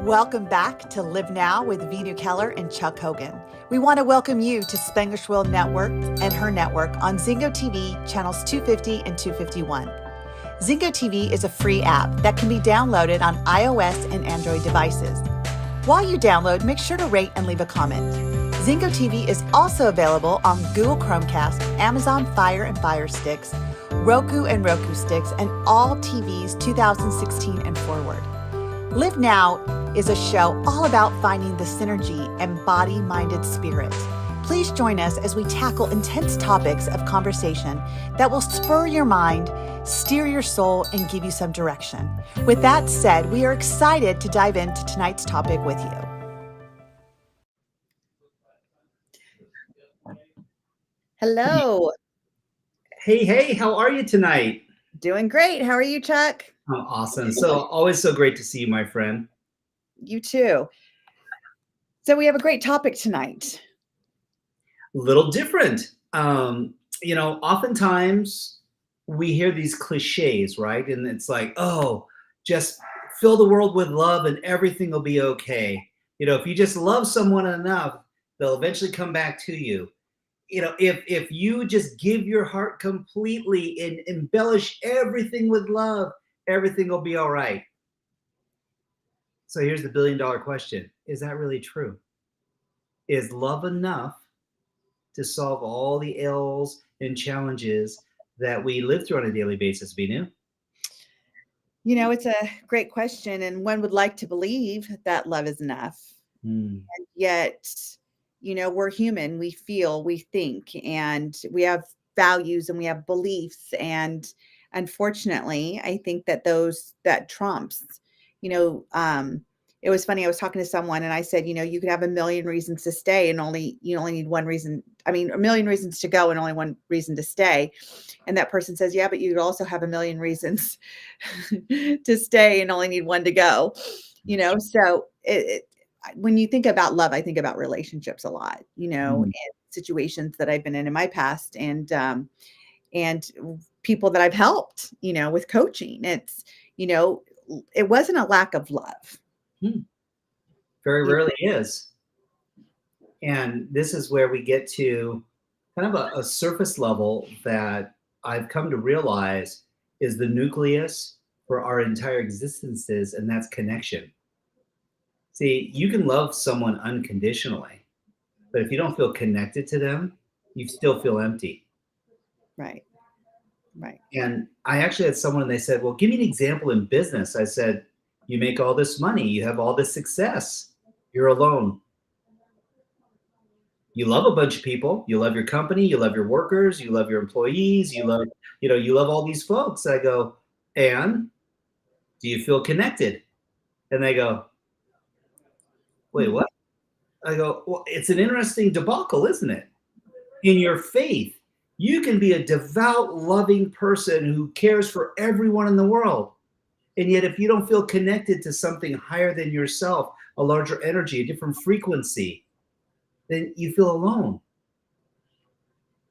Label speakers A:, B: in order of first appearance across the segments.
A: Welcome back to Live Now with Veenu Keller and Chuck Hogan. We want to welcome you to Spanglish World Network and her network on Zingo TV, channels 250 and 251. Zingo TV is a free app that can be downloaded on iOS and Android devices. While you download, make sure to rate and leave a comment. Zingo TV is also available on Google Chromecast, Amazon Fire and Fire Sticks, Roku and Roku Sticks, and all TVs 2016 and forward. Live Now is a show all about finding the synergy and body-minded spirit. Please join us as we tackle intense topics of conversation that will spur your mind, steer your soul, and give you some direction. With that said, we are excited to dive into tonight's topic with you. Hello.
B: Hey, how are you tonight?
A: Doing great. How are you, Chuck?
B: Oh, awesome. So always so great to see you, my friend.
A: You too. So we have a great topic tonight.
B: A little different. Oftentimes we hear these cliches, right? And it's like, oh, just fill the world with love and everything will be okay. If you just love someone enough, they'll eventually come back to you. If you just give your heart completely and embellish everything with love, everything will be all right. So here's the billion-dollar question. Is that really true? Is love enough to solve all the ills and challenges that we live through on a daily basis, Veenu?
A: It's a great question, and one would like to believe that love is enough. And yet, we're human. We feel, we think, and we have values and we have beliefs. And unfortunately, I think that that trumps. It was funny. I was talking to someone and I said, you could have a million reasons to stay and you only need one reason. A million reasons to go and only one reason to stay. And that person says, yeah, but you could also have a million reasons to stay and only need one to go. So when you think about love, I think about relationships a lot, and situations that I've been in my past and people that I've helped, with coaching. It's, it wasn't a lack of love.
B: Very rarely is. And this is where we get to kind of a surface level that I've come to realize is the nucleus for our entire existences, and that's connection. See, you can love someone unconditionally, but if you don't feel connected to them, you still feel empty.
A: Right.
B: And I actually had someone, and they said, well, give me an example in business. I said, you make all this money, you have all this success, you're alone. You love a bunch of people, you love your company, you love your workers, you love your employees, you love all these folks. I go, and do you feel connected? And they go, wait, what? I go, well, it's an interesting debacle, isn't it? In your faith, you can be a devout, loving person who cares for everyone in the world. And yet, if you don't feel connected to something higher than yourself, a larger energy, a different frequency, then you feel alone.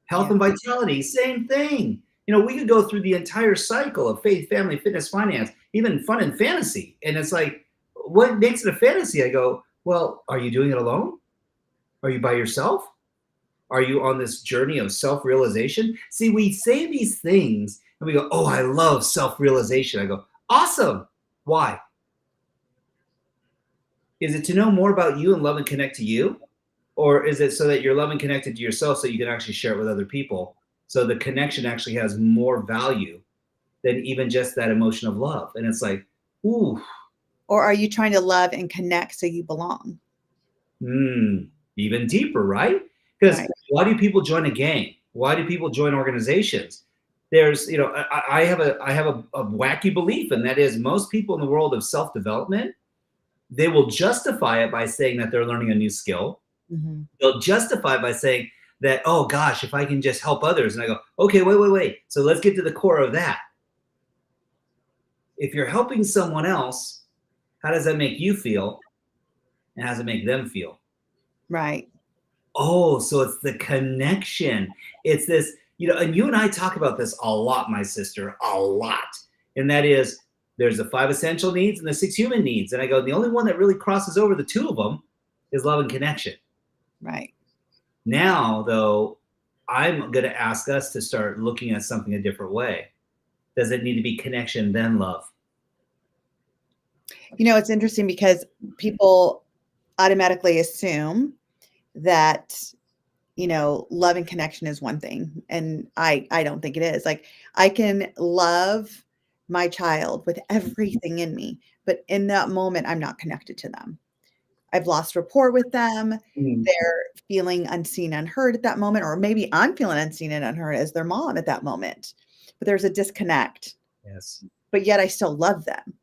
B: Health and vitality, same thing. We could go through the entire cycle of faith, family, fitness, finance, even fun and fantasy. And it's like, what makes it a fantasy? I go, well, are you doing it alone? Are you by yourself? Are you on this journey of self-realization? See, we say these things and we go, oh, I love self-realization. I go, awesome. Why? Is it to know more about you and love and connect to you? Or is it so that you're loving connected to yourself so you can actually share it with other people? So the connection actually has more value than even just that emotion of love. And it's like, ooh.
A: Or are you trying to love and connect so you belong?
B: Even deeper, right? Because why do people join a gang? Why do people join organizations? There's, I have a wacky belief, and that is most people in the world of self-development, they will justify it by saying that they're learning a new skill. Mm-hmm. They'll justify it by saying that, oh gosh, if I can just help others. And I go, okay, wait. So let's get to the core of that. If you're helping someone else, how does that make you feel? And how does it make them feel?
A: Right.
B: Oh, so it's the connection. It's this, and you and I talk about this a lot, my sister, a lot. And that is there's the 5 essential needs and the 6 human needs. And I go, the only one that really crosses over the 2 of them is love and connection.
A: Right.
B: Now, though, I'm going to ask us to start looking at something a different way. Does it need to be connection then love?
A: You know, it's interesting because people automatically assume that, you know, love and connection is one thing. And I don't think it is. Like, I can love my child with everything in me, but in that moment, I'm not connected to them. I've lost rapport with them. They're feeling unseen, unheard at that moment, or maybe I'm feeling unseen and unheard as their mom at that moment. But there's a disconnect.
B: Yes.
A: But yet I still love them.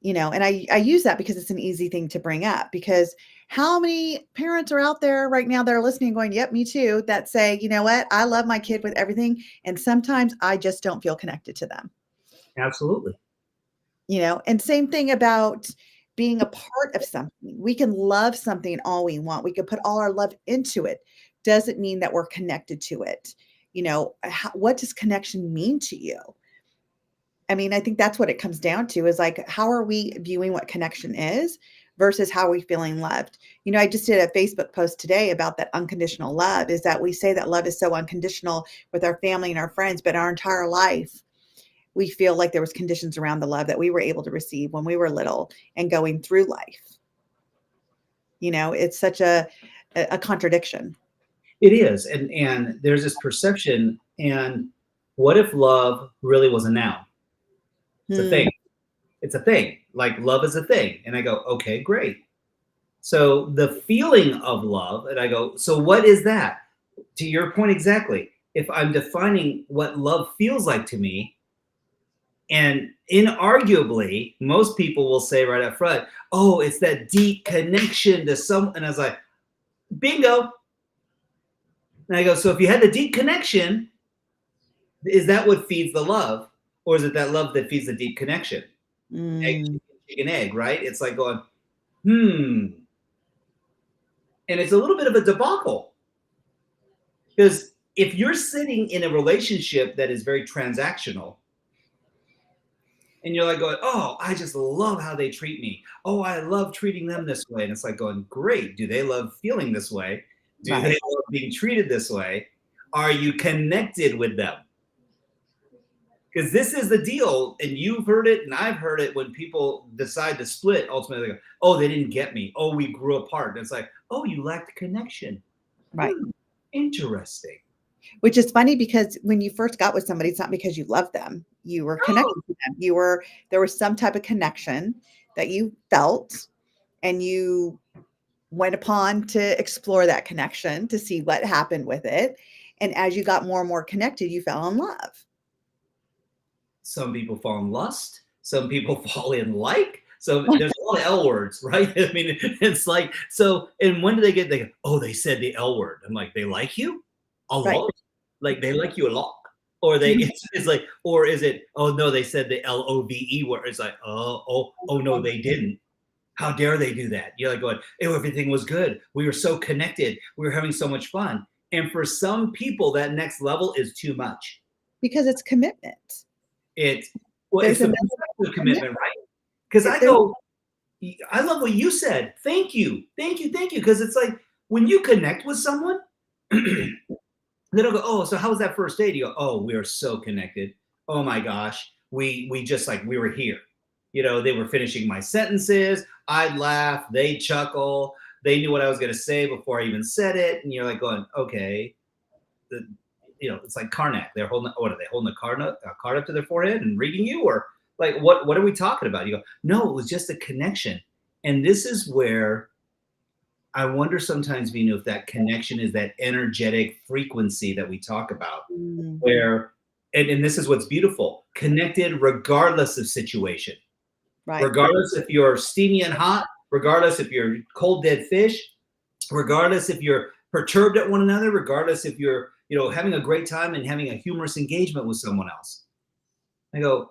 A: You know, and I use that because it's an easy thing to bring up, because how many parents are out there right now that are listening going, yep, me too, that say, you know what, I love my kid with everything. And sometimes I just don't feel connected to them.
B: Absolutely.
A: You know, and same thing about being a part of something. We can love something all we want. We can put all our love into it. Doesn't mean that we're connected to it. You know, what does connection mean to you? I mean, I think that's what it comes down to, is like, how are we viewing what connection is versus how are we feeling loved? You know, I just did a Facebook post today about that unconditional love, is that we say that love is so unconditional with our family and our friends, but our entire life, we feel like there was conditions around the love that we were able to receive when we were little and going through life. You know, it's such a contradiction.
B: It is. And there's this perception. And what if love really was a noun? It's a thing. It's a thing. Like, love is a thing. And I go, okay, great. So the feeling of love, and I go, so what is that? To your point exactly. If I'm defining what love feels like to me, and inarguably, most people will say right up front, oh, it's that deep connection to someone. And I was like, bingo. And I go, so if you had the deep connection, is that what feeds the love? Or is it that love that feeds the deep connection? Egg, chicken, egg, right? It's like going, And it's a little bit of a debacle. Because if you're sitting in a relationship that is very transactional, and you're like going, oh, I just love how they treat me. Oh, I love treating them this way. And it's like going, great. Do they love feeling this way? Do they love being treated this way? Are you connected with them? Because this is the deal, and you've heard it, and I've heard it, when people decide to split, ultimately they go, oh, they didn't get me. Oh, we grew apart. And it's like, oh, you lacked connection.
A: Right.
B: Interesting.
A: Which is funny, because when you first got with somebody, it's not because you loved them. You were connected to them. There was some type of connection that you felt, and you went upon to explore that connection to see what happened with it. And as you got more and more connected, you fell in love.
B: Some people fall in lust. Some people fall in like. So there's a lot of L words, right? I mean, it's like, so, and when do they get, oh, they said the L word. I'm like, they like you a lot? Right. Like, they like you a lot? Or it's like, or is it, oh no, they said the LOVE word. It's like, oh no, they didn't. How dare they do that? You're like going, oh, everything was good. We were so connected. We were having so much fun. And for some people, that next level is too much.
A: Because it's commitment.
B: It's a commitment, right? Because I go, I love what you said. Thank you. Because it's like, when you connect with someone, they don't go, oh, so how was that first date? You go, oh, we are so connected. Oh my gosh. We just like, we were here. You know, they were finishing my sentences. I'd laugh. They'd chuckle. They knew what I was going to say before I even said it. And you're like going, okay. You know, it's like Karnak. They're holding, what are they holding a card up to their forehead and reading you? Or like, what are we talking about? You go, no, it was just a connection. And this is where I wonder sometimes, Veenu, if that connection is that energetic frequency that we talk about, where, and this is what's beautiful, connected regardless of situation. Right. Regardless if you're steamy and hot, regardless if you're cold, dead fish, regardless if you're perturbed at one another, regardless if you're, you know, having a great time and having a humorous engagement with someone else. I go,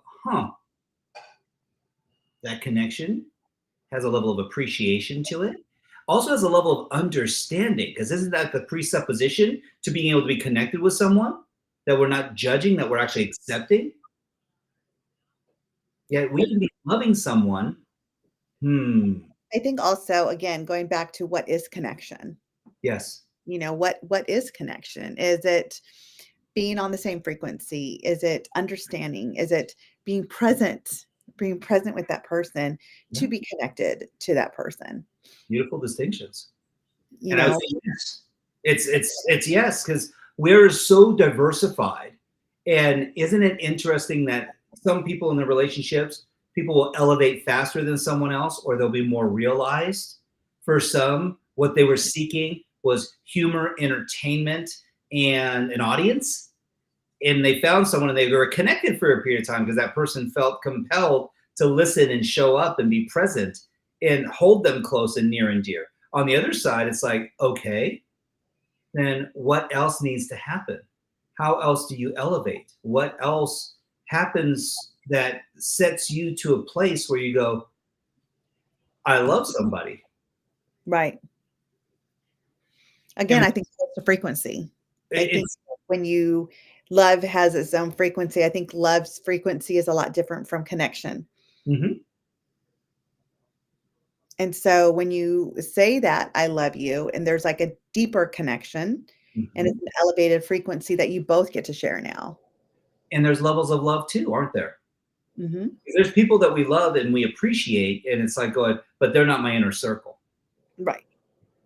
B: that connection has a level of appreciation to it. Also has a level of understanding, because isn't that the presupposition to being able to be connected with someone, that we're not judging, that we're actually accepting? Yeah, we can be loving someone.
A: I think also, again, going back to what is connection?
B: Yes.
A: What is connection? Is it being on the same frequency? Is it understanding? Is it being present? Being present with that person
B: Yeah.
A: to be connected to that person.
B: Beautiful distinctions.
A: You
B: And I would
A: know,
B: say yes. It's yes, because we're so diversified. And isn't it interesting that some people in their relationships, people will elevate faster than someone else, or they'll be more realized. For some, what they were seeking was humor, entertainment, and an audience. And they found someone and they were connected for a period of time because that person felt compelled to listen and show up and be present and hold them close and near and dear. On the other side, it's like, okay, then what else needs to happen? How else do you elevate? What else happens that sets you to a place where you go, I love somebody?
A: right. Again,
B: And
A: I think it's the frequency. I think
B: it's,
A: when love has its own frequency, I think love's frequency is a lot different from connection.
B: mhm,
A: And so when you say that I love you and there's like a deeper connection and it's
B: mhm.
A: an elevated frequency that you both get to share now.
B: And there's levels of love too, aren't there?
A: Mhm.
B: There's people that we love and we appreciate, and it's like going, but they're not my inner circle,
A: Right.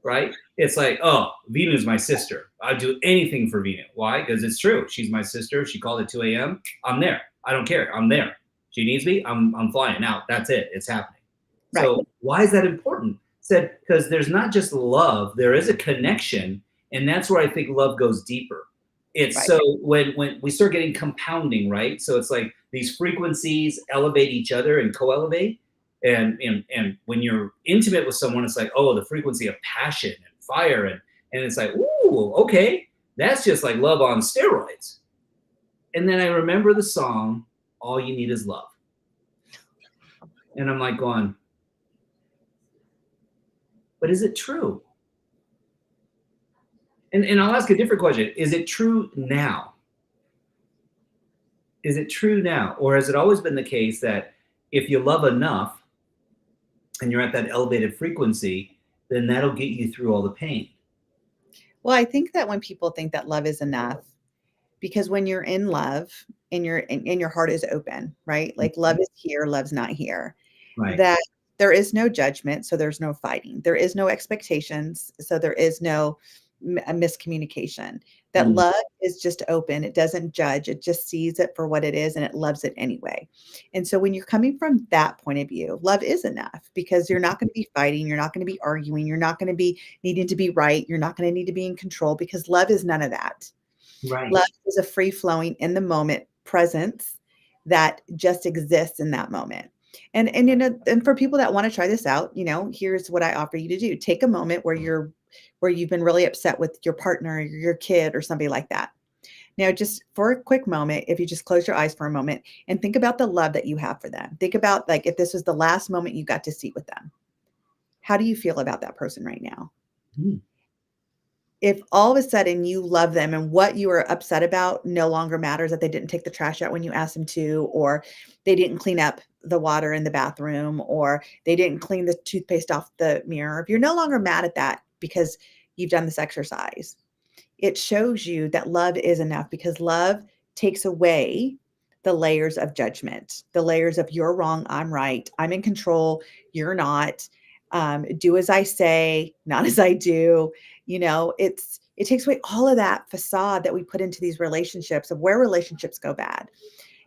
B: right? It's like, oh, Venu's my sister. I'd do anything for Venu. Why? Because it's true. She's my sister. She called at 2 a.m. I'm there. I don't care. I'm there. She needs me. I'm flying out. That's it. It's happening.
A: Right.
B: So why is that important? Said because there's not just love, there is a connection, and that's where I think love goes deeper. It's
A: Right.
B: so when we start getting compounding, right? So it's like these frequencies elevate each other and co-elevate. And when you're intimate with someone, it's like, oh, the frequency of passion and fire, and it's like, ooh, okay, that's just like love on steroids. And then I remember the song, All You Need Is Love. And I'm like going, but is it true? And I'll ask a different question. Is it true now? Is it true now? Or has it always been the case that if you love enough and you're at that elevated frequency, then that'll get you through all the pain?
A: Well, I think that when people think that love is enough, because when you're in love and your heart is open, right? Like love
B: Mhm.
A: is here, love's not here.
B: Right.
A: That there is no judgment, so there's no fighting. There is no expectations, so there is no a miscommunication. That
B: Mm.
A: love is just open. It doesn't judge. It just sees it for what it is and it loves it anyway. And so when you're coming from that point of view, love is enough because you're not going to be fighting, you're not going to be arguing, you're not going to be needing to be right, you're not going to need to be in control because love is none of that.
B: Right.
A: Love is a free flowing in the moment presence that just exists in that moment. And for people that want to try this out, here's what I offer you to do. Take a moment where you've been really upset with your partner, or your kid, or somebody like that. Now, just for a quick moment, if you just close your eyes for a moment and think about the love that you have for them. Think about like if this was the last moment you got to see with them. How do you feel about that person right now?
B: Mm.
A: If all of a sudden you love them and what you were upset about no longer matters, that they didn't take the trash out when you asked them to, or they didn't clean up the water in the bathroom, or they didn't clean the toothpaste off the mirror, if you're no longer mad at that because you've done this exercise, it shows you that love is enough because love takes away the layers of judgment, the layers of you're wrong, I'm right, I'm in control, you're not. Do as I say, not as I do. It takes away all of that facade that we put into these relationships of where relationships go bad.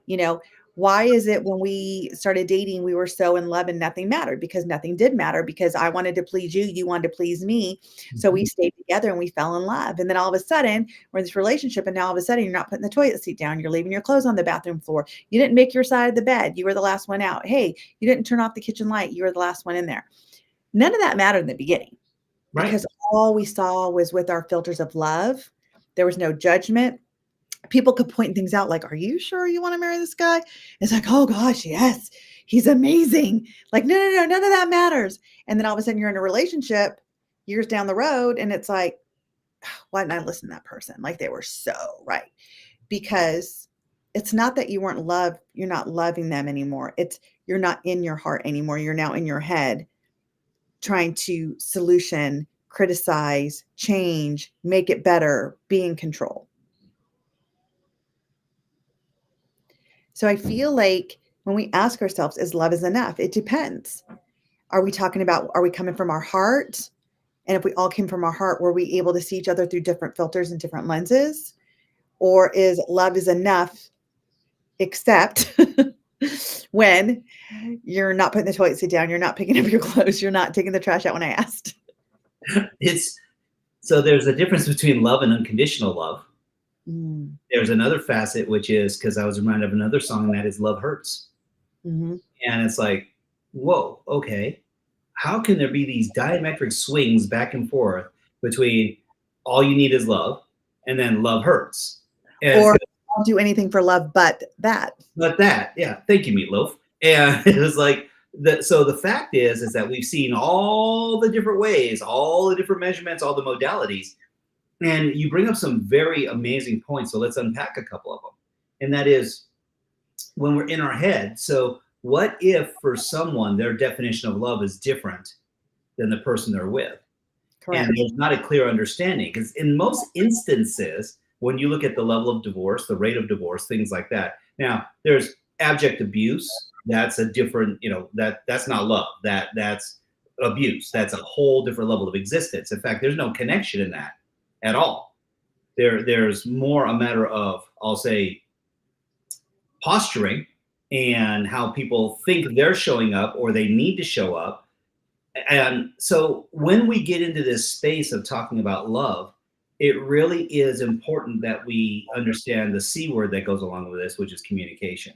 A: You know, why is it when we started dating, we were so in love and nothing mattered? Because nothing did matter because I wanted to please you, you wanted to please me. So we
B: Mhm.
A: stayed together and we fell in love. And then all of a sudden, we're in this relationship, and now all of a sudden, you're not putting the toilet seat down. You're leaving your clothes on the bathroom floor. You didn't make your side of the bed. You were the last one out. Hey, you didn't turn off the kitchen light. You were the last one in there. None of that mattered in the beginning
B: Right.
A: because all we saw was with our filters of love. There was no judgment. People could point things out like, are you sure you want to marry this guy? It's like, oh gosh, yes, he's amazing. Like, no, no, no, none of that matters. And then all of a sudden you're in a relationship years down the road, and it's like, why didn't I listen to that person? Like they were so right. Because it's not that you weren't loved, you're not loving them anymore. It's you're not in your heart anymore. You're now in your head trying to solution, criticize, change, make it better, be in control. So I feel like when we ask ourselves, is love is enough? It depends. Are we coming from our heart? And if we all came from our heart, were we able to see each other through different filters and different lenses? Or is love is enough, except when you're not putting the toilet seat down, you're not picking up your clothes, you're not taking the trash out when I asked?
B: So there's a difference between love and unconditional love.
A: Mm.
B: There's another facet, which is, because I was reminded of another song, and that is Love Hurts.
A: Mm-hmm.
B: And it's like, whoa, okay. How can there be these diametric swings back and forth between all you need is love and then love hurts? And
A: Or I'll do anything for love but that.
B: But that, yeah, thank you, Meatloaf. And it was like, so the fact is that we've seen all the different ways, all the different measurements, all the modalities. And you bring up some very amazing points. So let's unpack a couple of them. And that is when we're in our head. So what if for someone, their definition of love is different than the person they're with?
A: Correct.
B: And there's not a clear understanding, because in most instances, when you look at the level of divorce, the rate of divorce, things like that. Now, there's abject abuse. That's a different, that's not love. That's abuse. That's a whole different level of existence. In fact, there's no connection in that at all. There's more a matter of, I'll say, posturing and how people think they're showing up or they need to show up. And so when we get into this space of talking about love, it really is important that we understand the C word that goes along with this, which is communication.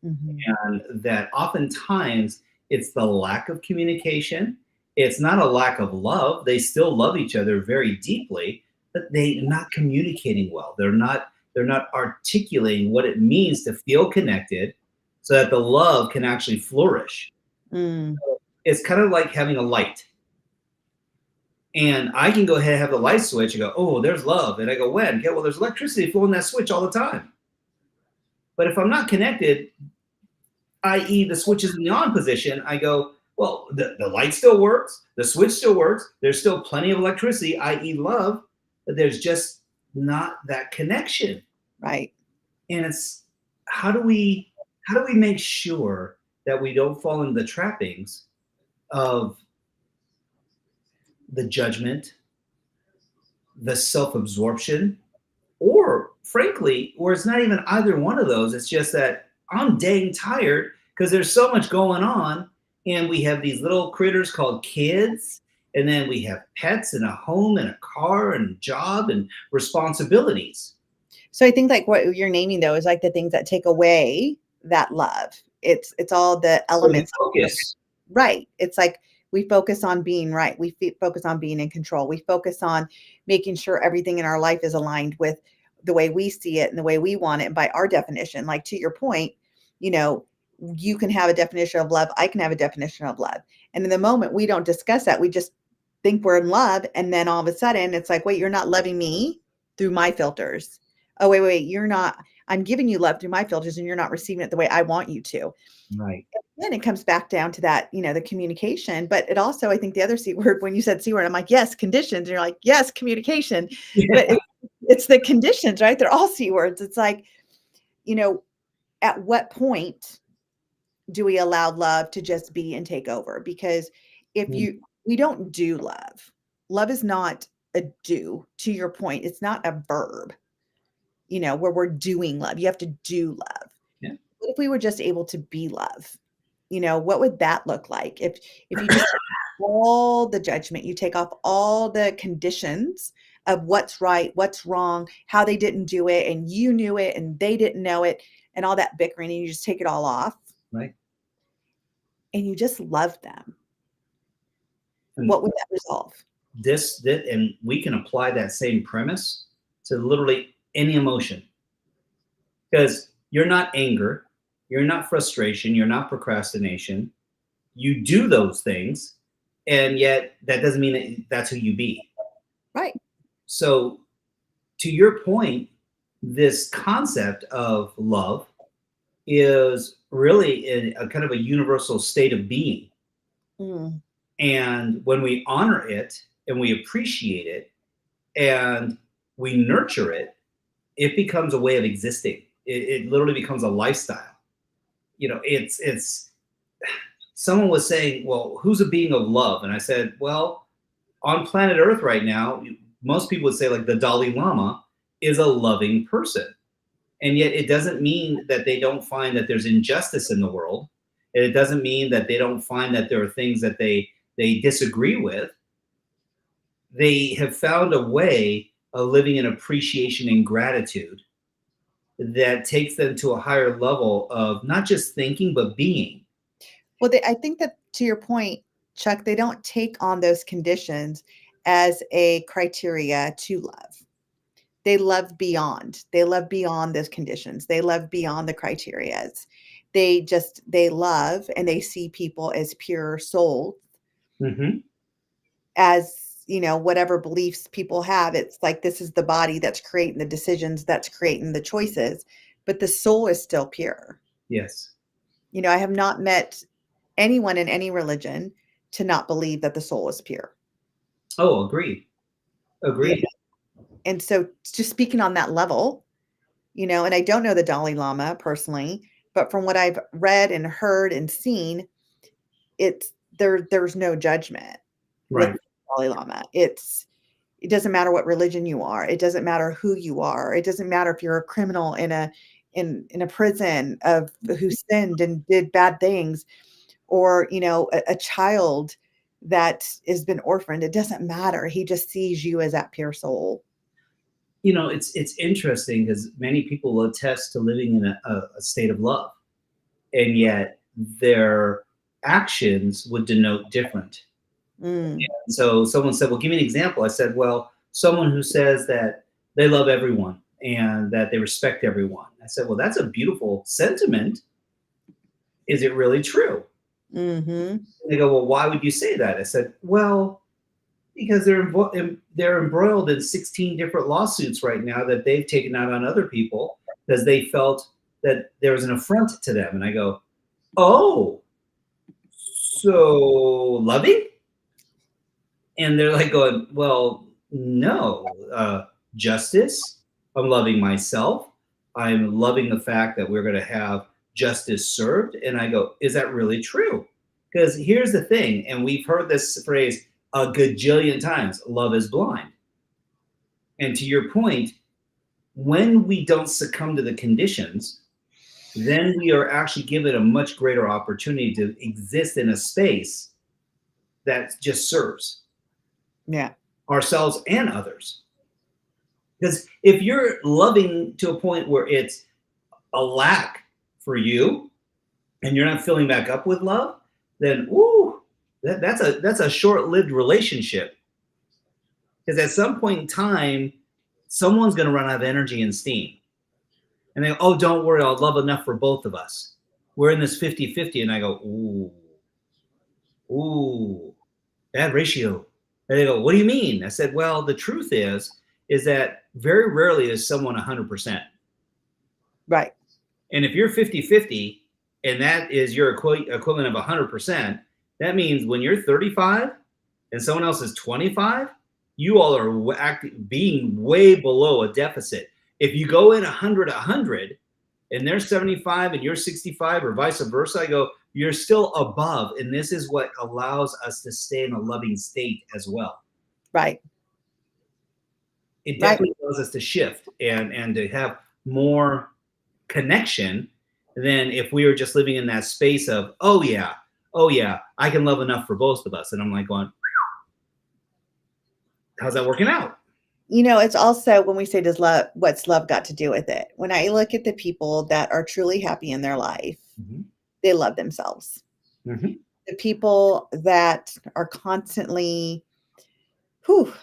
A: Mm-hmm.
B: And that oftentimes it's the lack of communication. It's not a lack of love. They still love each other very deeply, but they're not communicating well. They're not articulating what it means to feel connected so that the love can actually flourish.
A: Mm.
B: It's kind of like having a light. And I can go ahead and have the light switch and go, oh, there's love. And I go, when? Yeah, well, there's electricity flowing that switch all the time. But if I'm not connected, i.e. the switch is in the on position, I go, well, the light still works. The switch still works. There's still plenty of electricity, i.e. love, but there's just not that connection.
A: Right.
B: And it's, how do we make sure that we don't fall into the trappings of the judgment, the self-absorption, or frankly, where it's not even either one of those. It's just that I'm dang tired because there's so much going on, and we have these little critters called kids, and then we have pets and a home and a car and a job and responsibilities.
A: So I think like what you're naming though is like the things that take away that love. It's all the elements.
B: Focus.
A: Right. It's like we focus on being right. We focus on being in control. We focus on making sure everything in our life is aligned with the way we see it and the way we want it. And by our definition, like to your point, you can have a definition of love. I can have a definition of love. And in the moment we don't discuss that. We just think we're in love. And then all of a sudden it's like, wait, you're not loving me through my filters. Oh, wait, you're not, I'm giving you love through my filters and you're not receiving it the way I want you to.
B: Right.
A: And then it comes back down to that, the communication, but it also, I think the other C word, when you said C word, I'm like, yes, conditions. And you're like, yes, communication,
B: Yeah.
A: but it's the conditions, right? They're all C words. It's like, at what point do we allow love to just be and take over? Because we don't do love. Love is not a do, to your point. It's not a verb, where we're doing love. You have to do love.
B: Yeah.
A: What if we were just able to be love? What would that look like? If you just take all the judgment, you take off all the conditions of what's right, what's wrong, how they didn't do it, and you knew it and they didn't know it, and all that bickering, and you just take it all off.
B: Right.
A: And you just love them.
B: And
A: what would that resolve?
B: This, and we can apply that same premise to literally any emotion. Because you're not anger, you're not frustration, you're not procrastination. You do those things, and yet that doesn't mean that that's who you be.
A: Right.
B: So to your point, this concept of love is really in a kind of a universal state of being.
A: Mm.
B: And when we honor it and we appreciate it and we nurture it, it becomes a way of existing. It literally becomes a lifestyle. It's someone was saying, well, who's a being of love? And I said, well, on planet Earth right now, most people would say like the Dalai Lama is a loving person. And yet it doesn't mean that they don't find that there's injustice in the world. And it doesn't mean that they don't find that there are things that they disagree with. They have found a way of living in appreciation and gratitude that takes them to a higher level of not just thinking, but being.
A: Well, I think that to your point, Chuck, they don't take on those conditions as a criteria to love. They love beyond. They love beyond those conditions. They love beyond the criterias. They love and they see people as pure souls,
B: Mm-hmm.
A: as, whatever beliefs people have. It's like, this is the body that's creating the decisions, that's creating the choices, but the soul is still pure.
B: Yes.
A: I have not met anyone in any religion to not believe that the soul is pure.
B: Oh, agreed. Agreed.
A: And so just speaking on that level, and I don't know the Dalai Lama personally, but from what I've read and heard and seen, there's no judgment with
B: Right.
A: Dalai Lama. It doesn't matter what religion you are. It doesn't matter who you are. It doesn't matter if you're a criminal in a prison of who sinned and did bad things, or a child that has been orphaned. It doesn't matter. He just sees you as that pure soul.
B: It's interesting because many people will attest to living in a state of love, and yet their actions would denote different.
A: Mm.
B: And so someone said, well, give me an example. I said, well, someone who says that they love everyone and that they respect everyone. I said, well, that's a beautiful sentiment. Is it really true?
A: Mm-hmm.
B: And they go, well, why would you say that? I said, well, because they're embroiled in 16 different lawsuits right now that they've taken out on other people because they felt that there was an affront to them. And I go, oh, so loving? And they're like going, well, no, justice. I'm loving myself. I'm loving the fact that we're going to have justice served. And I go, is that really true? Because here's the thing, and we've heard this phrase a gajillion times, love is blind. And to your point, when we don't succumb to the conditions, then we are actually given a much greater opportunity to exist in a space that just serves ourselves and others. Because if you're loving to a point where it's a lack for you and you're not filling back up with love, then that's a short-lived relationship. Because at some point in time, someone's going to run out of energy and steam. And they go, oh, don't worry, I'll love enough for both of us. We're in this 50-50. And I go, ooh, bad ratio. And they go, what do you mean? I said, well, the truth is that very rarely is someone 100%.
A: Right.
B: And if you're 50-50 and that is your equivalent of 100%, that means when you're 35 and someone else is 25, you all are being way below a deficit. If you go in 100 and they're 75 and you're 65 or vice versa, I go, you're still above. And this is what allows us to stay in a loving state as well.
A: Right.
B: It definitely allows us to shift and to have more connection than if we were just living in that space of, oh yeah, I can love enough for both of us. And I'm like going, how's that working out?
A: It's also when we say what's love got to do with it? When I look at the people that are truly happy in their life, they love themselves.
B: Mm-hmm.
A: The people that are constantly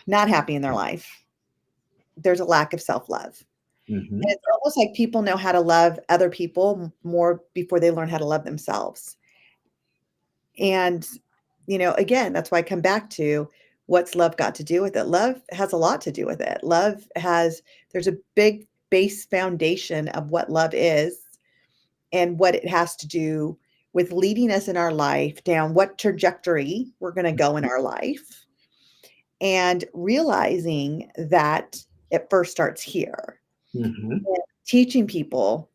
A: not happy in their life, there's a lack of self-love.
B: Mm-hmm.
A: And it's almost like people know how to love other people more before they learn how to love themselves. And, again, that's why I come back to what's love got to do with it. Love has a lot to do with it. There's a big base foundation of what love is and what it has to do with leading us in our life down what trajectory we're going to go in our life, and realizing that it first starts here.
B: Mm-hmm.
A: Teaching people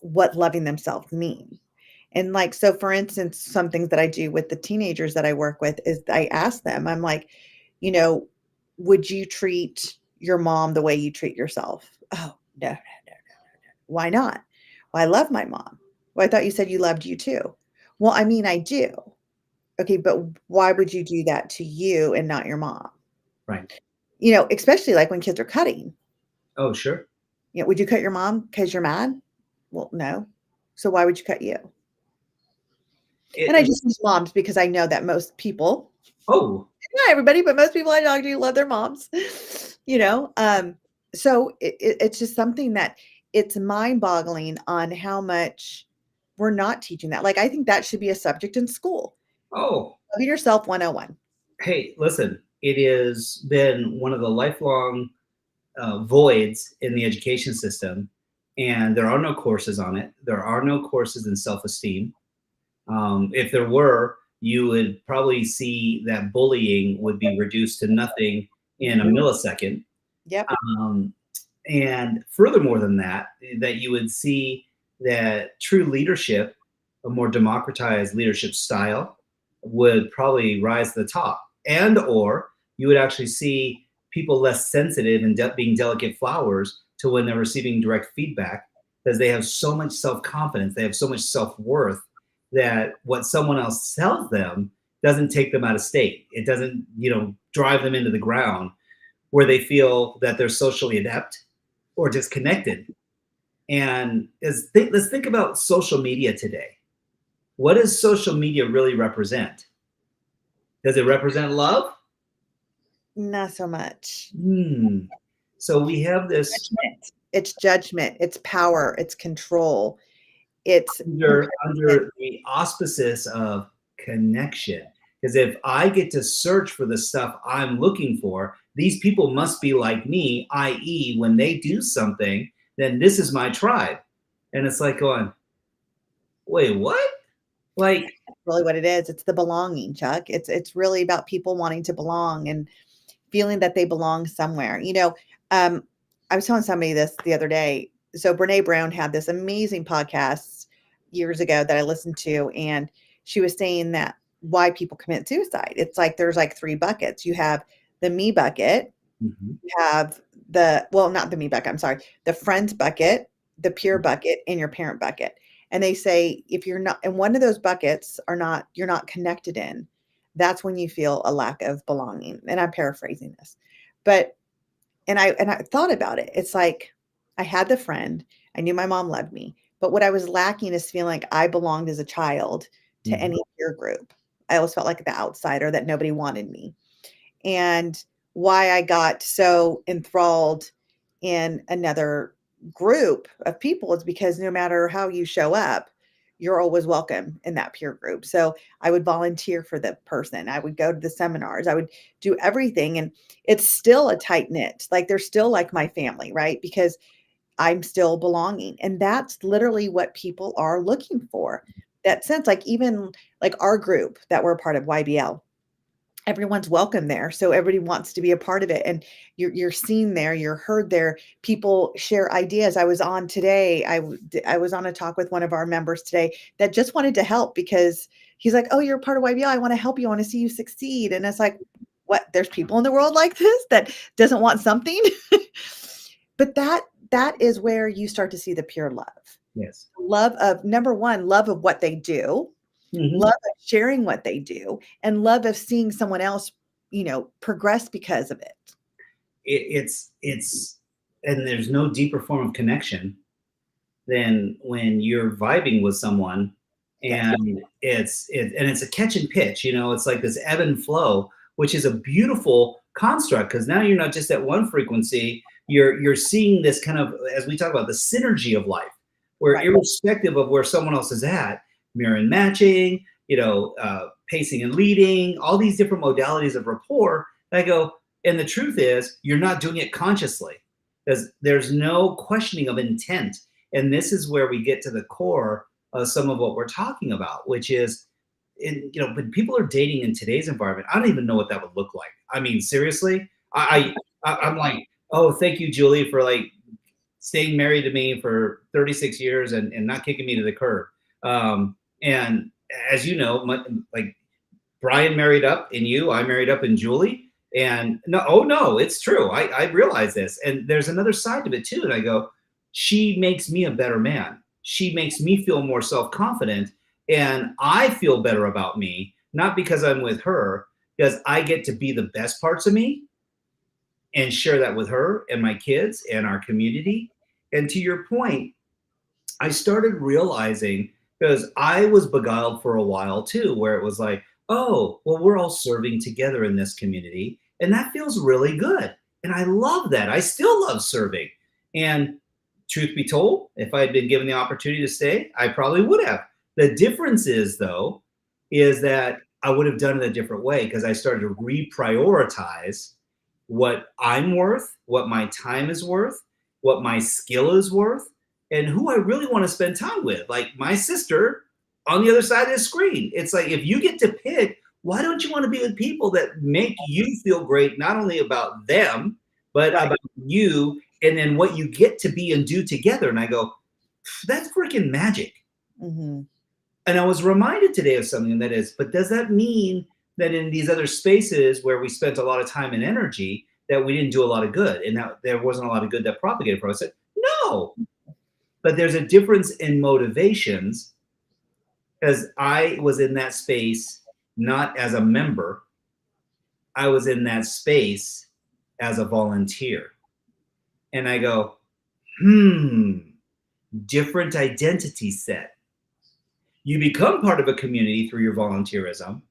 A: what loving themselves means. And like, so for instance, some things that I do with the teenagers that I work with is I ask them, I'm like, would you treat your mom the way you treat yourself? Oh, no. Why not? Well, I love my mom. Well, I thought you said you loved you too. Well, I mean, I do. Okay, but why would you do that to you and not your mom?
B: Right.
A: Especially like when kids are cutting.
B: Oh, sure.
A: Would you cut your mom because you're mad? Well, no. So why would you cut you? And I just use moms because I know that most people,
B: not
A: everybody, but most people I talk to love their moms, so it's just something that it's mind-boggling on how much we're not teaching that. Like, I think that should be a subject in school.
B: Love
A: yourself 101.
B: Hey, listen, it has been one of the lifelong voids in the education system, and there are no courses on it. There are no courses in self-esteem. If there were, you would probably see that bullying would be reduced to nothing in a millisecond.
A: Yep.
B: And furthermore than that you would see that true leadership, a more democratized leadership style, would probably rise to the top. And or you would actually see people less sensitive and being delicate flowers to when they're receiving direct feedback, because they have so much self-confidence, they have so much self-worth, that what someone else tells them doesn't take them out of state. It doesn't, drive them into the ground where they feel that they're socially adept or disconnected. And let's think about social media today. What does social media really represent? Does it represent love?
A: Not so much.
B: So we have this
A: judgment. It's judgment, it's power, it's control. It's
B: under the auspices of connection. Because if I get to search for the stuff I'm looking for, these people must be like me, i.e., when they do something, then this is my tribe. And it's like going, wait, what? Like,
A: that's really what it is. It's the belonging, Chuck. It's really about people wanting to belong and feeling that they belong somewhere. I was telling somebody this the other day. So Brene Brown had this amazing podcast years ago that I listened to, and she was saying that why people commit suicide. It's like there's like 3 buckets. You have the me bucket, you have not the me bucket, I'm sorry, the friends bucket, the peer bucket, and your parent bucket. And they say if you're not in one of those buckets you're not connected in, that's when you feel a lack of belonging. And I'm paraphrasing this. But and I thought about it. It's like I had the friend, I knew my mom loved me, but what I was lacking is feeling like I belonged as a child to any peer group. I always felt like the outsider, that nobody wanted me. And why I got so enthralled in another group of people is because no matter how you show up, you're always welcome in that peer group. So I would volunteer for the person. I would go to the seminars. I would do everything. And it's still a tight knit, like they're still like my family, right? Because I'm still belonging. And that's literally what people are looking for. That sense, like even like our group that we're a part of, YBL, everyone's welcome there. So everybody wants to be a part of it. And you're seen there, you're heard there. People share ideas. I was on today. I was on a talk with one of our members today that just wanted to help because he's like, oh, you're a part of YBL. I want to help you. I want to see you succeed. And it's like, what? There's people in the world like this that doesn't want something. But that is where you start to see the pure love.
B: Yes.
A: Love of, number one, love of what they do. Love of sharing what they do, and love of seeing someone else, progress because of it.
B: It's and there's no deeper form of connection than when you're vibing with someone, and it's a catch and pitch. It's like this ebb and flow, which is a beautiful construct, because now you're not just at one frequency. You're seeing this kind of, as we talk about, the synergy of life, where irrespective of where someone else is at, mirror and matching, pacing and leading, all these different modalities of rapport. I go, and the truth is, you're not doing it consciously. because there's no questioning of intent. And this is where we get to the core of some of what we're talking about, which is, when people are dating in today's environment, I don't even know what that would look like. I mean, seriously, I'm like, oh, thank you, Julie, for like staying married to me for 36 years and not kicking me to the curb. And as you know, like Brian married up in you, I married up in Julie. And no, oh no, it's true. I realize this. And there's another side of it too. And I go, she makes me a better man. She makes me feel more self-confident. And I feel better about me, not because I'm with her, because I get to be the best parts of me and share that with her and my kids and our community. And to your point, I started realizing, because I was beguiled for a while too, where it was like, oh, well, we're all serving together in this community. And that feels really good. And I love that. I still love serving. And truth be told, if I had been given the opportunity to stay, I probably would have. The difference is, though, is that I would have done it a different way, because I started to reprioritize what I'm worth, what my time is worth, what my skill is worth, and who I really want to spend time with. Like my sister on the other side of the screen. It's like, if you get to pick, why don't you want to be with people that make you feel great, not only about them, but about you, and then what you get to be and do together? And I go, that's freaking magic.
A: Mm-hmm.
B: And I was reminded today of something that is, but does that mean that in these other spaces where we spent a lot of time and energy, that we didn't do a lot of good, and that there wasn't a lot of good that propagated from us? I said, no. But there's a difference in motivations, because I was in that space not as a member. I was in that space as a volunteer. And I go, different identity set. You become part of a community through your volunteerism.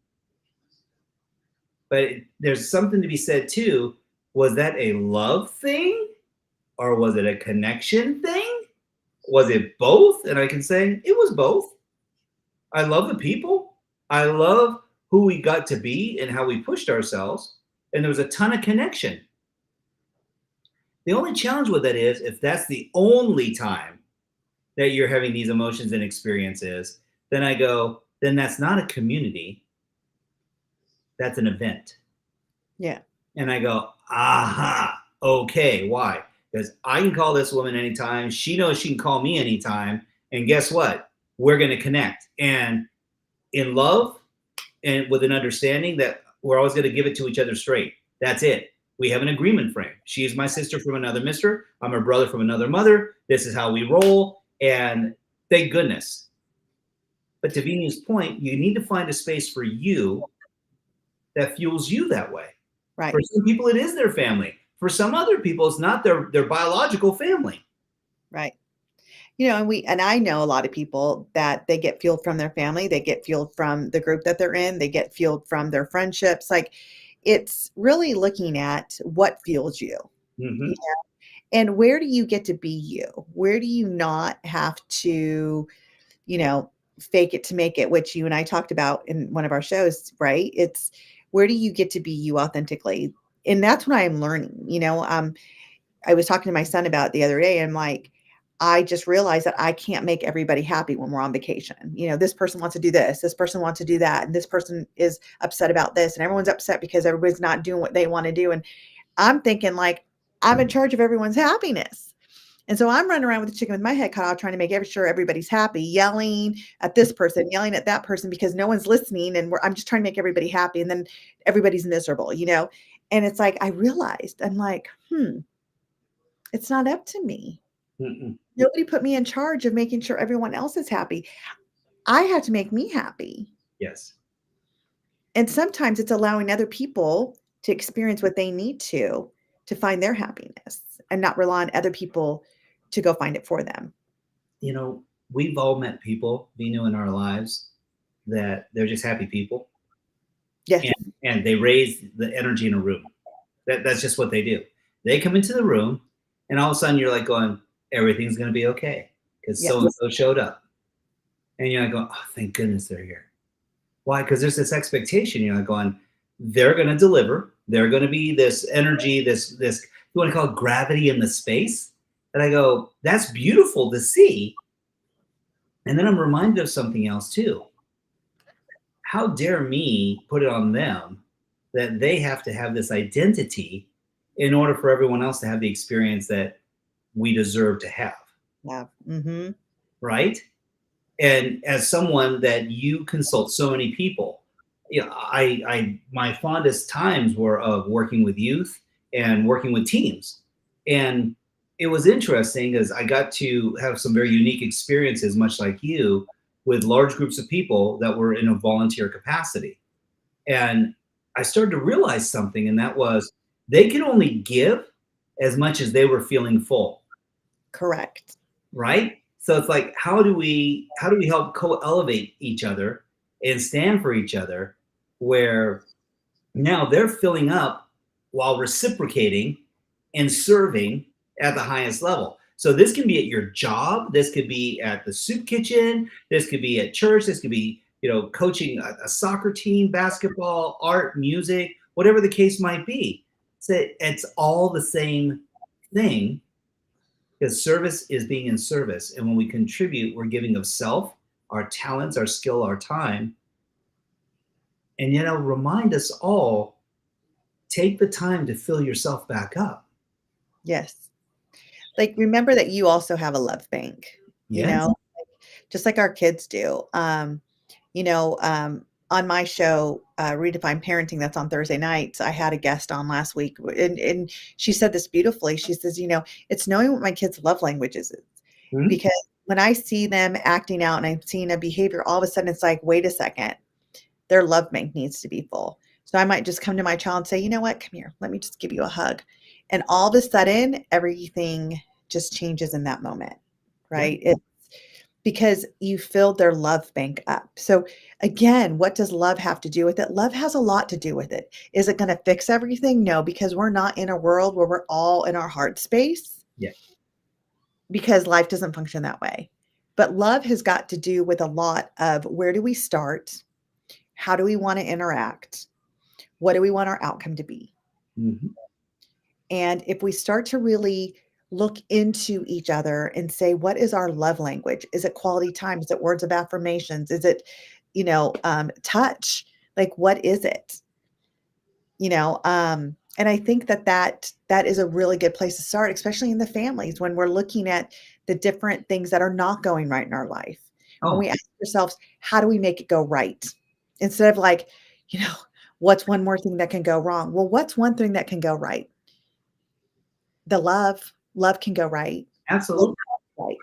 B: But there's something to be said too. Was that a love thing, or was it a connection thing? Was it both? And I can say it was both. I love the people. I love who we got to be and how we pushed ourselves. And there was a ton of connection. The only challenge with that is, if that's the only time that you're having these emotions and experiences, then I go, then that's not a community. That's an event.
A: Yeah.
B: And I go, aha, okay, why? Because I can call this woman anytime. She knows she can call me anytime. And guess what? We're going to connect. And in love, and with an understanding that we're always going to give it to each other straight. That's it. We have an agreement frame. She is my sister from another mister. I'm her brother from another mother. This is how we roll. And thank goodness. But to Veenu's point, you need to find a space for you that fuels you that way.
A: Right.
B: For some people, it is their family. For some other people, it's not their biological family.
A: Right. And I know a lot of people that they get fueled from their family. They get fueled from the group that they're in. They get fueled from their friendships. Like, it's really looking at what fuels you.
B: Mm-hmm.
A: And where do you get to be you? Where do you not have to, fake it to make it, which you and I talked about in one of our shows, right? It's where do you get to be you authentically? And that's what I'm learning. I was talking to my son about it the other day, and I'm like, I just realized that I can't make everybody happy when we're on vacation. This person wants to do this person wants to do that, and this person is upset about this, and everyone's upset because everybody's not doing what they want to do. And I'm thinking, like, I'm in charge of everyone's happiness. And so I'm running around with the chicken with my head cut off, trying to make sure everybody's happy, yelling at this person, yelling at that person, because no one's listening. And I'm just trying to make everybody happy. And then everybody's miserable, and it's like, I realized, I'm like, it's not up to me. Mm-mm. Nobody put me in charge of making sure everyone else is happy. I have to make me happy.
B: Yes.
A: And sometimes it's allowing other people to experience what they need to find their happiness, and not rely on other people to go find it for them.
B: We've all met people, Veenu, in our lives that they're just happy people.
A: Yes.
B: And they raise the energy in a room. That's just what they do. They come into the room, and all of a sudden you're like going, everything's going to be okay, because so-and-so showed up. And you're like going, oh, thank goodness they're here. Why? Because there's this expectation. You're like going, they're going to deliver. They're going to be this energy, this you want to call it gravity in the space. And I go, that's beautiful to see. And then I'm reminded of something else too. How dare me put it on them that they have to have this identity in order for everyone else to have the experience that we deserve to have.
A: Yeah. Mm-hmm.
B: Right? And as someone that you consult so many people, you know, my fondest times were of working with youth and working with teams. And it was interesting because I got to have some very unique experiences, much like you, with large groups of people that were in a volunteer capacity. And I started to realize something, and that was they could only give as much as they were feeling full.
A: Correct.
B: Right? So it's like, how do we help co-elevate each other and stand for each other, where now they're filling up while reciprocating and serving at the highest level. So this can be at your job, this could be at the soup kitchen, this could be at church, this could be, you know, coaching a soccer team, basketball, art, music, whatever the case might be. So it's all the same thing, because service is being in service. And when we contribute, we're giving of self, our talents, our skill, our time. And, you know, remind us all, take the time to fill yourself back up.
A: Yes. Like, remember that you also have a love bank, you
B: Yes.
A: know, just like our kids do. You know, on my show, Redefine Parenting, that's on Thursday nights, I had a guest on last week, and she said this beautifully. She says, you know, it's knowing what my kids' love languages is.
B: Mhm.
A: Because when I see them acting out and I'm seeing a behavior, all of a sudden it's like, wait a second, their love bank needs to be full. So I might just come to my child and say, you know what, come here, let me just give you a hug. And all of a sudden, everything just changes in that moment, right? It's because you filled their love bank up. So again, what does love have to do with it? Love has a lot to do with it. Is it going to fix everything? No, because we're not in a world where we're all in our heart space.
B: Yeah.
A: Because life doesn't function that way. But love has got to do with a lot of, where do we start? How do we want to interact? What do we want our outcome to be?
B: Mm-hmm.
A: And if we start to really look into each other and say, what is our love language? Is it quality time? Is it words of affirmations? Is it, you know, touch? Like, what is it? You know, and I think that is a really good place to start, especially in the families, when we're looking at the different things that are not going right in our life. When we ask ourselves, how do we make it go right? Instead of like, you know, what's one more thing that can go wrong? Well, what's one thing that can go right? The love can go right.
B: Absolutely.
A: Right.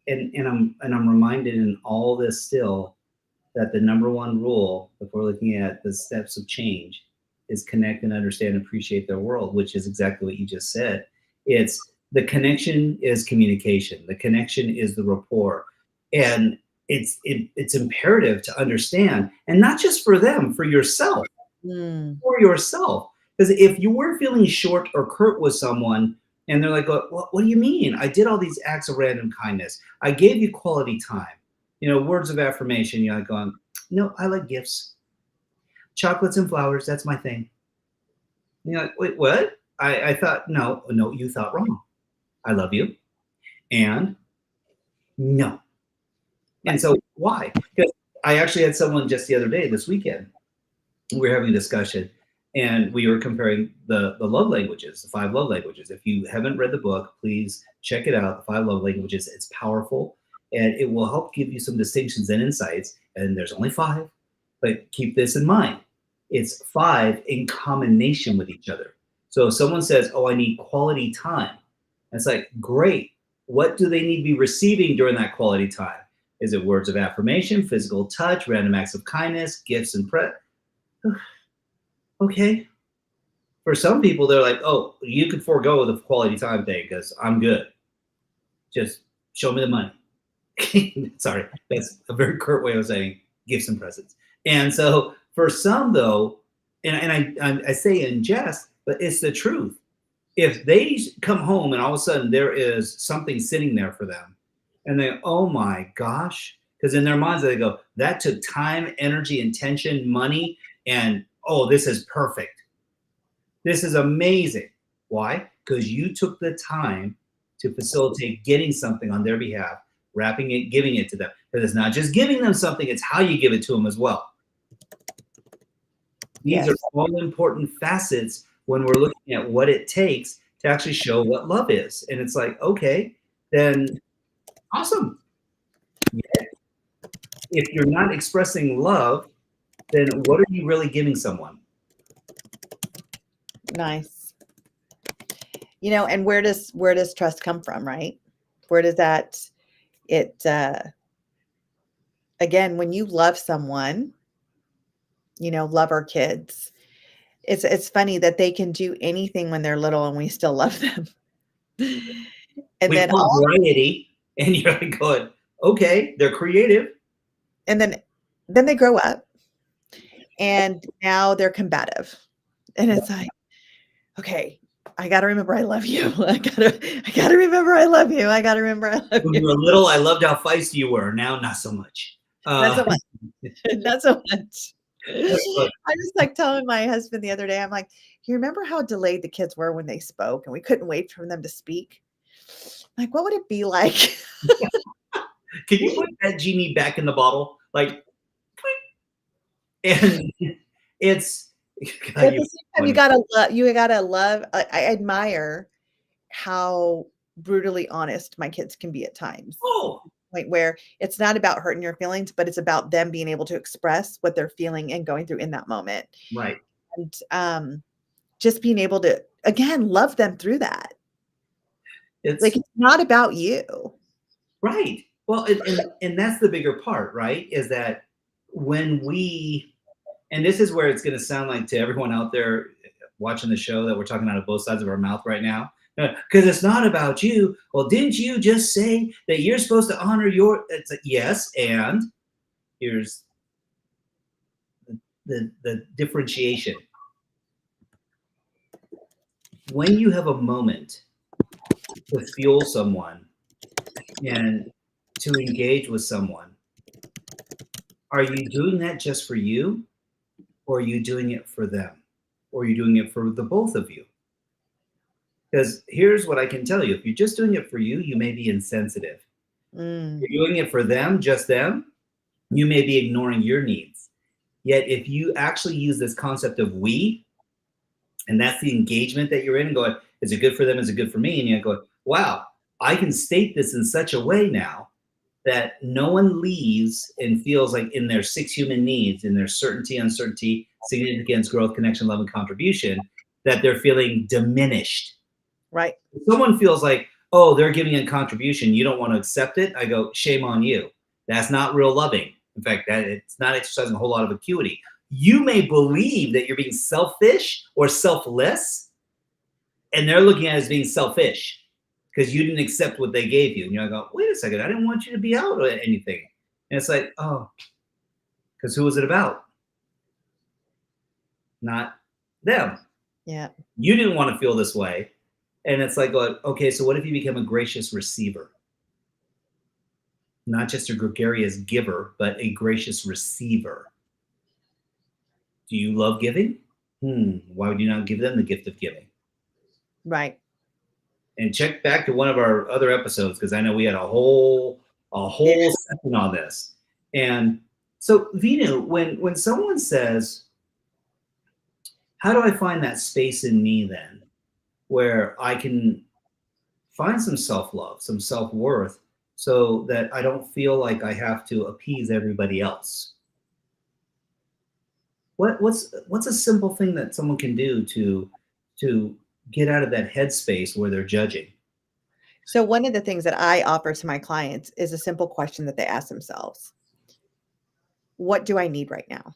B: And I'm reminded in all this still that the number one rule, if we're looking at the steps of change, is connect and understand and appreciate their world, which is exactly what you just said. It's the connection is communication. The connection is the rapport. And it's imperative to understand, and not just for them, for yourself, for yourself. Because if you were feeling short or curt with someone, and they're like, what do you mean? I did all these acts of random kindness. I gave you quality time. You know, words of affirmation. You're like going, no, I like gifts. Chocolates and flowers, that's my thing. You're like, wait, what? I thought, no, you thought wrong. I love you. And no. And so why? Because I actually had someone just the other day, this weekend, we were having a discussion, and we were comparing the love languages, the 5 love languages. If you haven't read the book, please check it out, the 5 love languages. It's powerful, and it will help give you some distinctions and insights. And there's only 5, but keep this in mind. It's 5 in combination with each other. So if someone says, oh, I need quality time, it's like, great. What do they need to be receiving during that quality time? Is it words of affirmation, physical touch, random acts of kindness, gifts and okay. For some people, they're like, oh, you could forego the quality time thing because I'm good. Just show me the money. Sorry, that's a very curt way of saying gifts and presents. And so for some, though, and I say in jest, but it's the truth. If they come home and all of a sudden there is something sitting there for them, and they, oh my gosh, because in their minds they go, that took time, energy, intention, money, and oh, this is perfect. This is amazing. Why? Because you took the time to facilitate getting something on their behalf, wrapping it, giving it to them. Because it's not just giving them something, it's how you give it to them as well. These are all important facets when we're looking at what it takes to actually show what love is. And it's like, okay, then awesome. Yet, if you're not expressing love, then what are you really giving someone?
A: Nice. You know, and where does trust come from, right? Where does that, again, when you love someone, you know, love our kids, it's funny that they can do anything when they're little and we still love them. And
B: We
A: then
B: want variety, and you're like going, okay, they're creative.
A: And then they grow up and now they're combative. And it's like, okay, I got to remember I love you. I got to remember I love you. I got to remember I love
B: When
A: you.
B: you were little, I loved how feisty you were. Now, not so much.
A: Not so much. Not so much. I was like telling my husband the other day, I'm like, you remember how delayed the kids were when they spoke and we couldn't wait for them to speak? Like, what would it be like?
B: Can you put that genie back in the bottle? Like, and it's God,
A: At the same time, you gotta love. I admire how brutally honest my kids can be at times.
B: oh,
A: Like where it's not about hurting your feelings, but it's about them being able to express what they're feeling and going through in that moment.
B: right.
A: And just being able to, again, love them through that.
B: It's
A: Like, it's not about you.
B: right. Well, and that's the bigger part, right? Is that when we, and this is where it's going to sound like to everyone out there watching the show that we're talking out of both sides of our mouth right now, because it's not about you. Well, didn't you just say that you're supposed to honor your? It's like, yes, and here's the differentiation. When you have a moment to fuel someone and to engage with someone, are you doing that just for you, or are you doing it for them, or are you doing it for the both of you? Because here's what I can tell you: if you're just doing it for you, you may be insensitive. If you're doing it for them, just them, you may be ignoring your needs. Yet if you actually use this concept of we, and that's the engagement that you're in, and going, is it good for them? Is it good for me? And you go, wow, I can state this in such a way now that no one leaves and feels like in their 6 human needs, in their certainty, uncertainty, significance, growth, connection, love, and contribution, that they're feeling diminished.
A: Right.
B: If someone feels like, oh, they're giving a contribution, you don't want to accept it, I go, shame on you. That's not real loving. In fact, that it's not exercising a whole lot of acuity. You may believe that you're being selfish or selfless, and they're looking at it as being selfish because you didn't accept what they gave you. And you're like, wait a second, I didn't want you to be out or anything. And it's like, oh, because who was it about? Not them.
A: Yeah.
B: You didn't want to feel this way. And it's like, okay, so what if you become a gracious receiver? Not just a gregarious giver, but a gracious receiver. Do you love giving? Why would you not give them the gift of giving?
A: Right.
B: And check back to one of our other episodes, because I know we had a whole session on this. And so, Veenu, when someone says, how do I find that space in me then where I can find some self-love, some self-worth, so that I don't feel like I have to appease everybody else? What's a simple thing that someone can do to get out of that headspace where they're judging?
A: So one of the things that I offer to my clients is a simple question that they ask themselves. What do I need right now?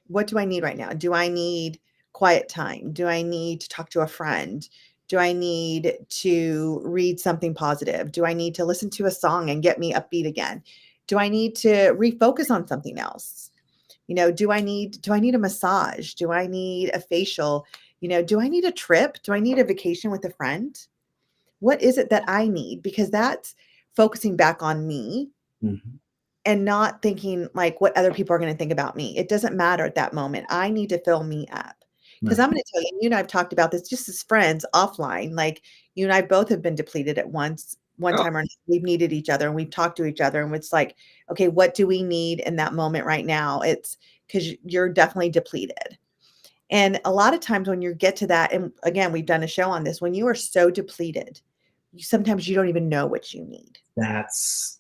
A: What do I need right now? Do I need quiet time? Do I need to talk to a friend? Do I need to read something positive? Do I need to listen to a song and get me upbeat again? Do I need to refocus on something else? You know, do I need a massage? Do I need a facial? You know, do I need a trip? Do I need a vacation with a friend? What is it that I need? Because that's focusing back on me and not thinking like what other people are going to think about me. It doesn't matter at that moment. I need to fill me up. Because
B: Right.
A: I'm going to tell you, you and I've talked about this just as friends offline. Like you and I both have been depleted at one
B: Oh,
A: time or another. We've needed each other and we've talked to each other. And it's like, okay, what do we need in that moment right now? It's because you're definitely depleted. And a lot of times when you get to that, and again, we've done a show on this, when you are so depleted, sometimes you don't even know what you need.
B: that's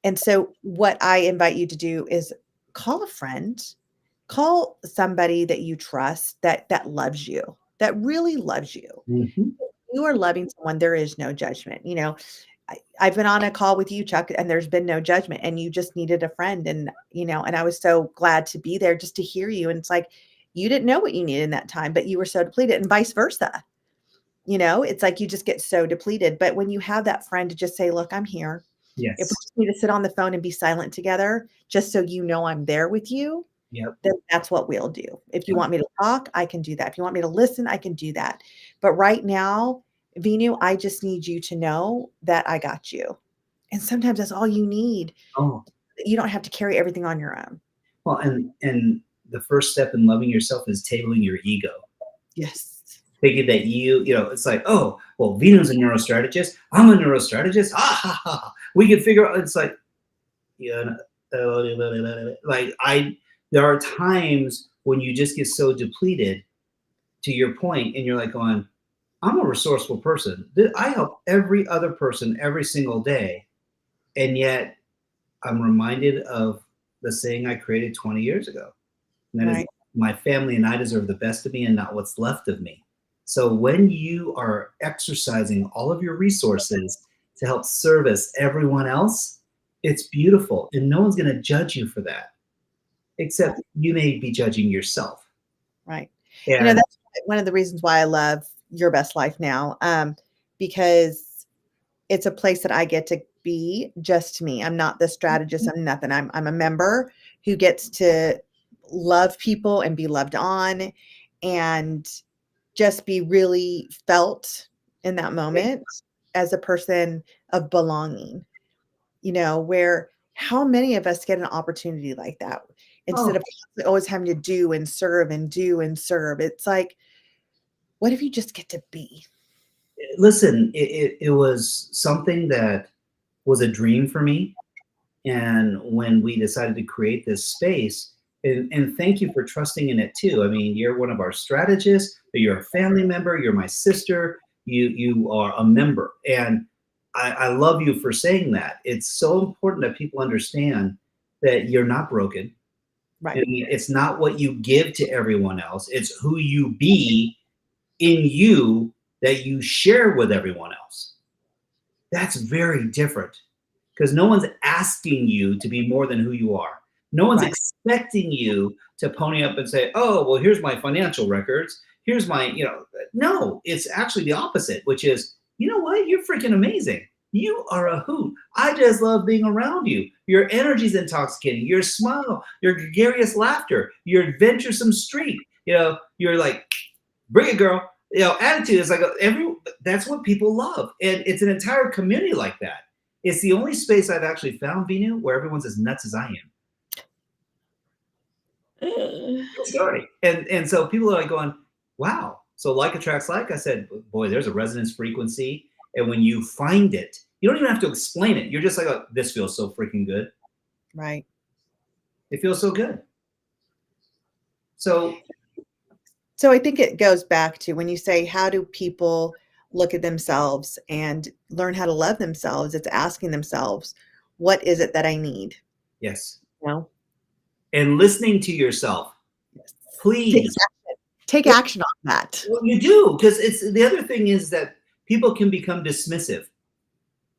A: And so what I invite you to do is call a friend, call somebody that you trust that loves you, that really loves you.
B: mhm.
A: You are loving someone, there is no judgment. I've been on a call with you, Chuck, and there's been no judgment, and you just needed a friend. And I was so glad to be there just to hear you. And it's like, you didn't know what you needed in that time, but you were so depleted, and vice versa. It's like you just get so depleted. But when you have that friend to just say, look, I'm here. If we
B: Yes.
A: just need to sit on the phone and be silent together, just so you know I'm there with you,
B: Yep.
A: then that's what we'll do. If you
B: Yep.
A: want me to talk, I can do that. If you want me to listen, I can do that. But right now, Venu, I just need you to know that I got you. And sometimes that's all you need.
B: Oh,
A: You don't have to carry everything on your own.
B: well, and the first step in loving yourself is tabling your ego.
A: Yes.
B: Thinking that it's like, oh, well, Venu's a neurostrategist. I'm a neurostrategist. Ah, ha, ha, ha. We can figure out. It's like, yeah, there are times when you just get so depleted to your point, and you're like going, I'm a resourceful person. I help every other person every single day. And yet I'm reminded of the saying I created 20 years ago. And that is,
A: Right.
B: my family and I deserve the best of me and not what's left of me. So when you are exercising all of your resources to help service everyone else, it's beautiful. And no one's going to judge you for that, except you may be judging yourself.
A: Right.
B: And
A: That's one of the reasons why I love Your Best Life now, because it's a place that I get to be just me. I'm not the strategist. I'm nothing. I'm a member who gets to love people and be loved on and just be really felt in that moment as a person of belonging, where how many of us get an opportunity like that instead
B: oh,
A: of always having to do and serve and do and serve? It's like, what if you just get to be?
B: listen, it was something that was a dream for me. And when we decided to create this space, and thank you for trusting in it too. I mean, you're one of our strategists, but you're a family member, you're my sister, you are a member. And I love you for saying that. It's so important that people understand that you're not broken. I
A: Right.
B: mean, it's not what you give to everyone else, it's who you be in you that you share with everyone else. That's very different because no one's asking you to be more than who you are. No one's
A: Right.
B: expecting you to pony up and say, oh, well, here's my financial records. Here's my, no, it's actually the opposite, which is, you know what? You're freaking amazing. You are a hoot. I just love being around you. Your energy's intoxicating. Your smile, your gregarious laughter, your adventuresome streak. You're like, bring it, girl. Attitude is like that's what people love. And it's an entire community like that. It's the only space I've actually found, Venu, where everyone's as nuts as I am. True story. And so people are like going, wow. So like attracts like. I said, boy, there's a resonance frequency. And when you find it, you don't even have to explain it. You're just like, oh, this feels so freaking good.
A: Right.
B: It feels so good. So
A: So I think it goes back to when you say, how do people look at themselves and learn how to love themselves? It's asking themselves, what is it that I need?
B: yes.
A: You know?
B: And listening to yourself,
A: Yes. Take,
B: please.
A: take action on that.
B: Well, you do, because it's the other thing is that people can become dismissive,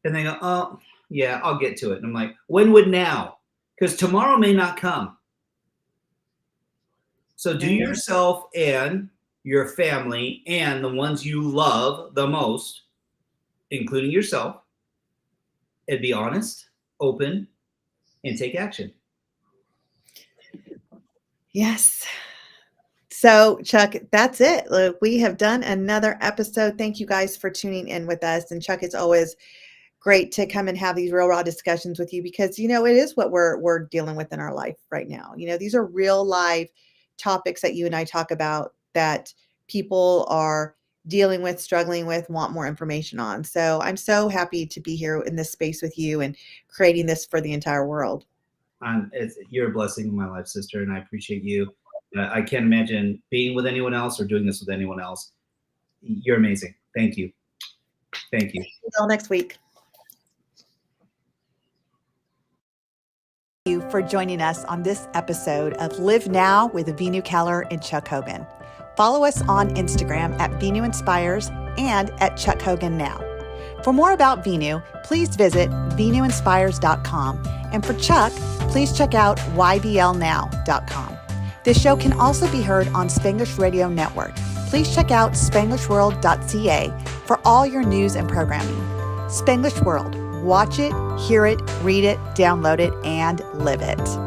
B: and they go, "Oh, yeah, I'll get to it." And I'm like, "When would now? Because tomorrow may not come." So do
A: Amen.
B: yourself and your family and the ones you love the most, including yourself, and be honest, open, and take action.
A: Yes. So, Chuck, that's it. Look, we have done another episode. Thank you guys for tuning in with us. And Chuck, it's always great to come and have these real raw discussions with you because it is what we're dealing with in our life right now. These are real live topics that you and I talk about that people are dealing with, struggling with, want more information on. So I'm so happy to be here in this space with you and creating this for the entire world.
B: You're a blessing in my life, sister, and I appreciate you. I can't imagine being with anyone else or doing this with anyone else. You're amazing. Thank you. Thank you.
A: Until next week. Thank you for joining us on this episode of Live Now with Veenu, Keller and Chuck Hogan. Follow us on Instagram at Veenu Inspires and at Chuck Hogan Now. For more about Veenu, please visit VeenuInspires.com. And for Chuck, please check out YBLNow.com. This show can also be heard on Spanglish Radio Network. Please check out SpanglishWorld.ca for all your news and programming. Spanglish World. Watch it, hear it, read it, download it, and live it.